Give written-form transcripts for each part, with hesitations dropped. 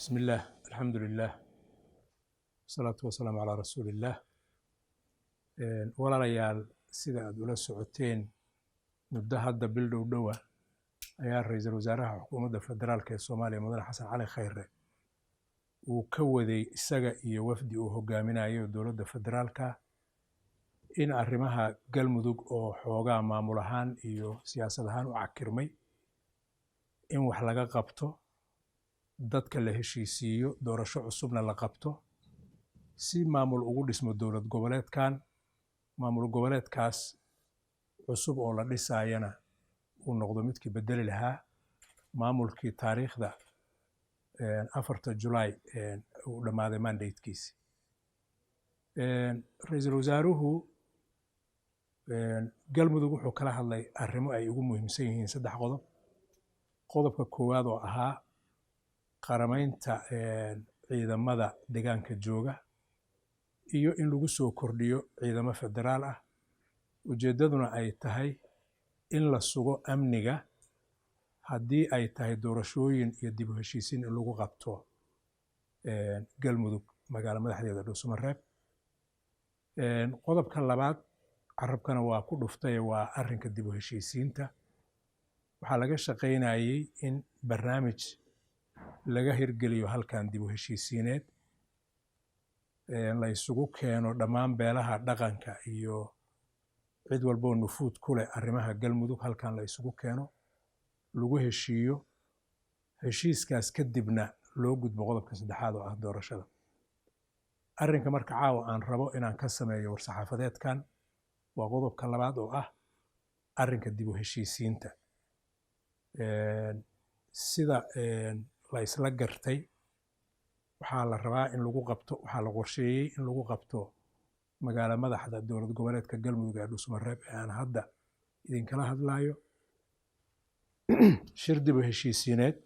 بسم الله الحمد لله والصلاة والسلام على رسول الله. walaalayaal sida aad ula socoteen muddo hadda bil dhow ayaa ra'iisul wasaaraha xukuumadda federaalka ee Soomaaliya Mudane Xasan Cali Khayre uu ka waday isaga iyo wafdi uu hogaaminayo dowladda federaalka in arrimaha galmudug oo xoogaa maamul ahaan iyo siyaasad ahaan u cakirmay in wax laga qabto, dadka la heshiisiiyo, doorasho cusubna la qabto si maamul ugu dhismo dowlad goboleedkan. maamul goboleedkaas cusub oo la dhisayana uu noqdo midkii bedeli lahaa maamulkii taariikhda 4 Julaay uu dhammaaday mandatekiisi. ra'iisul wasaaruhu galmudug wuxuu kala hadlay arrimo ay ugu muhiimsan yihiin 3 qodob. qodobka koowaad oo ahaa qaramaynta ciidamada deegaanka jooga iyo in lagu soo kordhiyo ciidamo federaal ah, ujeedaduna ay tahay in la sugo amniga haddii ay tahay doorashooyin iyo dib u heshiisiin in lagu qabto galmudug magaalo madaxdeeda Dhuusamareeb. qodobka labaad carabkana waa ku dhuftay waa arrinka dib u heshiisiinta. waxaa laga shaqaynayay in barnaamij laga hirgeliyo halkan dib u heshiisiineed la isugu keeno dhammaan beelaha dhaqanka iyo cid walboo nufuud ku leh arrimaha galmudug halkan la isugu keeno, lagu heshiiyo, heshiiskaas kadibna loo gudbo qodobka saddexaad oo ah doorashada. arrinka marka caawa aan rabo inaan ka sameeyo war-saxaafadeedkan waa qodobka labaad oo ah arrinka dib u heshiisiinta. sida la isla gartay waxaa la rabaa in lagu qabto, waxaa la qorsheeyey in lagu qabto magaalo madaxda dowlad goboleedka galmudug ee Dhuusamareeb ee aan hadda idinkala hadlayo shir dib u heshiisiineed.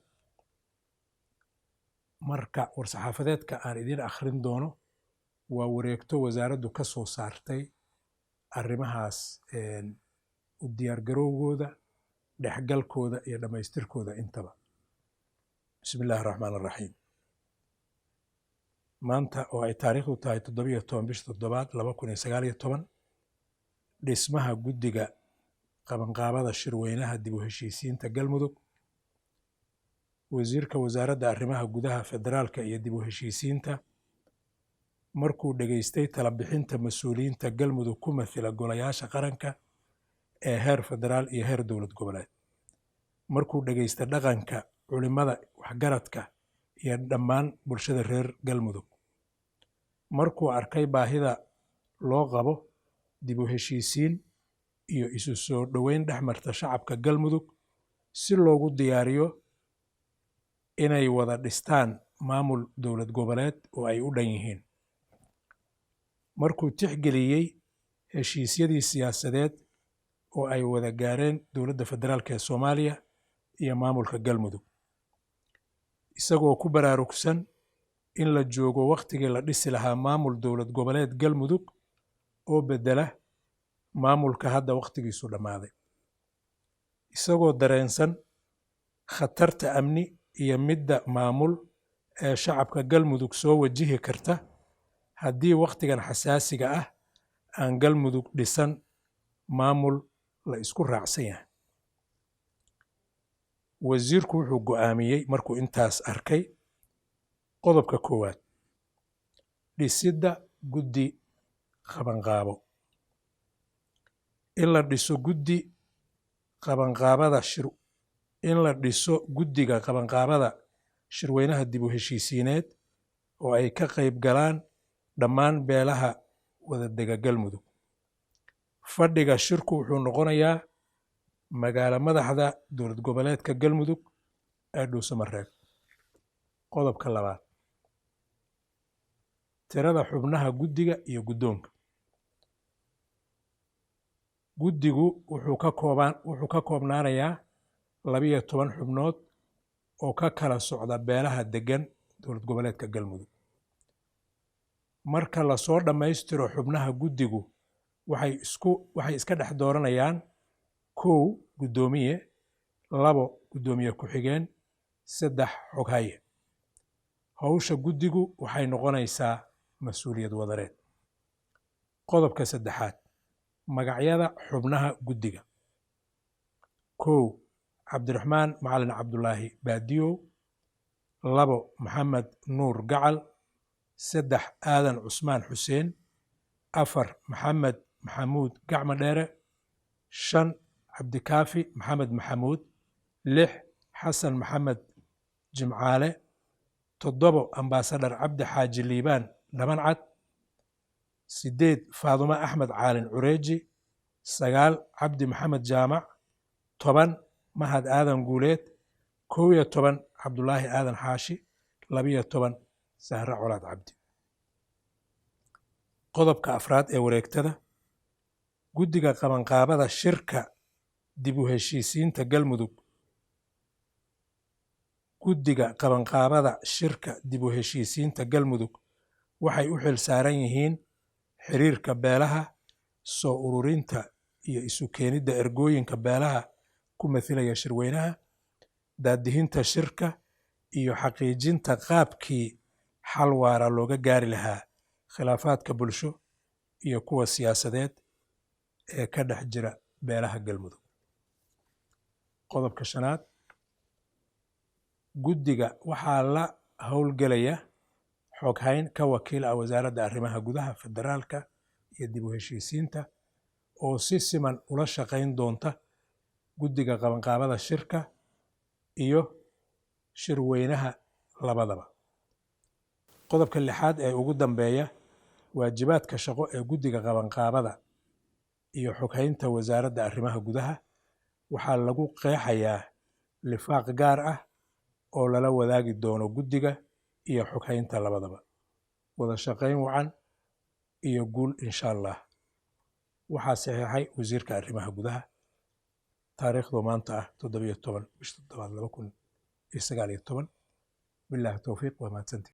marka war-saxaafadeedka aan idin akhrin doono waa wareegto wasaaraddu ka soo saartay arrimahaas u diyaargarowgooda, dhexgalkooda iyo dhammaystirkooda intaba. bismi illaahi raxmaan raxiim. maanta oo ay taariikhdu tahay 17 bisha 7 2019 dhismaha guddiga qabanqaabada shirweynaha dib u heshiisiinta galmudug. wasiirka wasaaradda arrimaha gudaha federaalka iyo dib u heshiisiinta markuu dhageystay tala bixinta mas-uuliyiinta galmudug ku mathila golayaasha qaranka ee heer federaal iyo heer dowlad goboleed, markuu dhageystay dhaqanka, culimada, waxgaradka iyo dhammaan bulshada reer galmudug, markuu arkay baahida loo qabo dib u heshiisiin iyo isu soo dhoweyn dhexmarta shacabka galmudug si loogu diyaariyo inay wada dhistaan maamul dowlad goboleed oo ay u dhan yihiin, markuu tixgeliyey heshiisyadii siyaasadeed oo ay wada gaareen dowladda federaalka ee Soomaaliya iyo maamulka galmudug, isagoo ku baraarugsan in la joogo waqtigii la dhisi lahaa maamul dowlad goboleed galmudug oo bedela maamulka hadda waqtigiisu dhammaaday, isagoo dareensan khatarta amni iyo midda maamul ee shacabka galmudug soo wajihi karta haddii waqtigan xasaasiga ah aan galmudug dhisan maamul la isku raacsan yahay. wasiirku wuxuu go'aamiyey markuu intaas arkay qodobka koowaad dhisidda guddi qabanqaabo. in la dhiso guddiga qabanqaabada shirweynaha dib u heshiisiineed oo ay ka qayb galaan dhammaan beelaha wadadega galmudug. fadhiga shirku wuxuu noqonayaa magaalo madaxda dowlad goboleedka galmudug ee Dhuusamareeb. qodobka labaad tirada xubnaha guddiga iyo guddoonka. guddigu wuxuu ka koobnaanayaa 12 xubnood oo ka kala socda beelaha degan dowlad goboleedka galmudug. marka la soo dhammaystiro xubnaha guddigu waxay iska dhex dooranayaan 1 guddoomiye, 2 guddoomiye ku-xigeen, 3 xoghaye. hawsha guddigu waxay noqonaysaa mas-uuliyad wadareed. qodobka saddexaad, magacyada xubnaha guddiga. 1 cabdiraxmaan macalin cabdulaahi baadiyow. 2 maxamed nuur gacal. 3 aadan cusmaan xuseen. 4 maxamed maxamuud gacmo dheere. 5 cabdikaafi maxamed maxamuud. 6 xasan maxamed jimcaale. 7 ambaasadhar cabdi xaaji liibaan dhamancad. 8 faadumo axmed caalin cureeji. 9 cabdi maxamed jaamac. 10 mahad aadan guuleed. 11 cabdulaahi aadan xaashi. 12 sahre colaad cabdi. qodobka afraad ee wareegtada, guddiga qabanqaabada shirka dib u heshiisiinta galmudug. guddiga qabanqaabada shirka dib u heshiisiinta galmudug waxay u xil saaran yihiin xiriirka beelaha, soo ururinta iyo isu keenidda ergooyinka beelaha ku mathilaya shirweynaha, daadihinta shirka iyo xaqiijinta qaabkii xal waara looga gaari lahaa khilaafaadka bulsho iyo kuwa siyaasadeed ee ka dhex jira beelaha galmudug. qodobka 5aad, guddiga waxaa la howlgelaya xoghayn ka wakiil ah wasaaradda arrimaha gudaha federaalka iyo dib u heshiisiinta oo si siman ula shaqayn doonta guddiga qabanqaabada shirka iyo shirweynaha labadaba. qodobka 6aad ee ugu dambeeya, waajibaadka shaqo ee guddiga qabanqaabada iyo xoghaynta wasaaradda arrimaha gudaha waxaa lagu qeexayaa lifaaq gaar ah oo lala wadaagi doono guddiga iyo xoghaynta labadaba. wada shaqayn wacan iyo guul insha allah. waxaa saxiixay wasiirka arrimaha gudaha, taariikhdu maanta ah 17 bisha 7 2019. bilaahi towfiiq. waa mahadsantihiin.